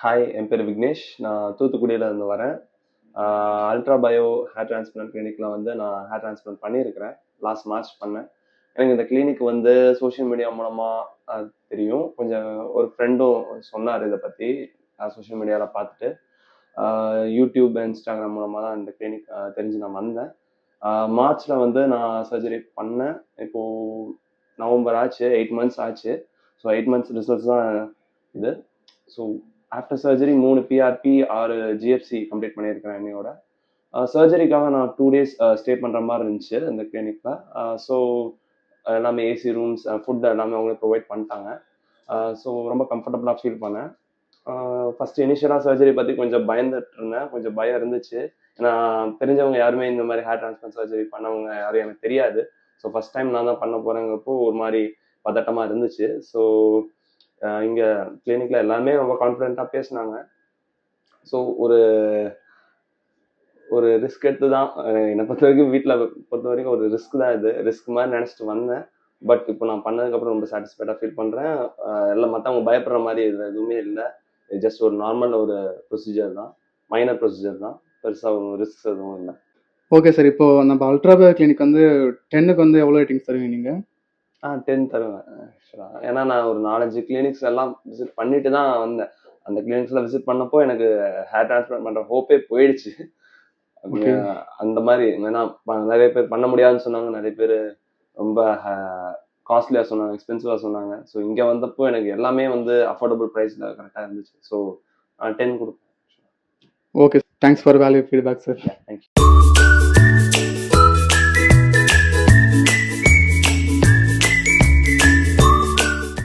Hi, என் பேர் விக்னேஷ். நான் தூத்துக்குடியில இருந்து வரேன். அல்ட்ரா பயோ ஹேர் டிரான்ஸ்பிளான்ட் கிளினிக்ல வந்து நான் ஹேர் டிரான்ஸ்பிளான்ட் பண்ணியிருக்கிறேன். லாஸ்ட் மார்ச் பண்ணேன். எனக்கு இந்த கிளினிக் வந்து சோஷியல் மீடியா மூலமா தெரியும். கொஞ்சம் ஒரு ஃப்ரெண்டும் சொன்னார் இதை பற்றி. சோஷியல் மீடியாவில் பார்த்துட்டு யூடியூப், இன்ஸ்டாகிராம் மூலமாக தான் இந்த கிளினிக் தெரிஞ்சு நான் வந்தேன். மார்ச்சில் வந்து நான் சர்ஜரி பண்ணேன். இப்போது நவம்பர் ஆச்சு, 8 மந்த்ஸ் ஆச்சு. ஸோ 8 மந்த்ஸ் ரிசல்ட்ஸ் தான் இது. So after surgery 3 PRP 6 GFC complete பண்ணியிருக்கிறேன் என்னையோட. சர்ஜரிக்காக நான் 2 டேஸ் ஸ்டே பண்ணுற மாதிரி இருந்துச்சு இந்த கிளினிக்கில். ஸோ எல்லாமே ஏசி ரூம்ஸ், ஃபுட் எல்லாமே அவங்களே ப்ரொவைட் பண்ணிட்டாங்க. ஸோ ரொம்ப கம்ஃபர்டபுளாக ஃபீல் பண்ணேன். ஃபர்ஸ்ட் இனிஷியலாக சர்ஜரி பற்றி கொஞ்சம் பயந்துட்டு இருந்தேன். கொஞ்சம் பயம் இருந்துச்சு. ஏன்னா தெரிஞ்சவங்க யாருமே இந்த மாதிரி ஹேர் டிரான்ஸ்பிளான்ட் சர்ஜரி பண்ணவங்க யாரும் எனக்கு தெரியாது. ஸோ ஃபர்ஸ்ட் டைம் நான் தான் பண்ண போகிறேங்கிறப்போ ஒரு மாதிரி பதட்டமாக இருந்துச்சு. ஸோ இங்கே கிளினிக்கில் எல்லாமே ரொம்ப கான்ஃபிடென்ட்டாக பேசினாங்க. ஸோ ஒரு ஒரு ரிஸ்க் எடுத்து தான் என்னை பொறுத்த வரைக்கும், வீட்டில் பொறுத்த வரைக்கும் ஒரு ரிஸ்க் தான் இது. ரிஸ்க் மாதிரி நினச்சிட்டு வந்தேன். பட் இப்போ நான் பண்ணதுக்கப்புறம் ரொம்ப சாட்டிஸ்ஃபைடாக ஃபீல் பண்ணுறேன். எல்லாம் மற்றவங்க பயப்படுற மாதிரி இதில் எதுவுமே இல்லை. ஜஸ்ட் ஒரு நார்மல் ஒரு ப்ரொசீஜர் தான், மைனர் ப்ரொசீஜர் தான். பெருசாக ஒரு ரிஸ்க் எதுவும் இல்லை. Okay sir. இப்போ நம்ம அல்ட்ராபயோ கிளினிக் வந்து 10க்கு வந்து எவ்வளோ ரேட்டிங்ஸ் தருவீங்க நீங்கள்? 10 தருவேன் ஆக்சுவலாக. ஏன்னா நான் ஒரு 4-5 கிளினிக்ஸ் எல்லாம் விசிட் பண்ணிட்டு தான் வந்தேன். அந்த கிளினிக்ஸில் விசிட் பண்ணப்போ எனக்கு ஹேர் டிரான்ஸ்பிளான்ட் பண்ணுற ஹோப்பே போயிடுச்சு. அந்த மாதிரி ஏன்னா நிறைய பேர் பண்ண முடியாதுன்னு சொன்னாங்க, நிறைய பேர் ரொம்ப காஸ்ட்லியாக சொன்னாங்க, எக்ஸ்பென்சிவாக சொன்னாங்க. ஸோ இங்கே வந்தப்போ எனக்கு எல்லாமே வந்து அஃபோர்டபுள் ப்ரைஸில் கரெக்டாக இருந்துச்சு. ஸோ 10 கொடுப்பேன். Okay, thanks for value feedback sir. Thank you.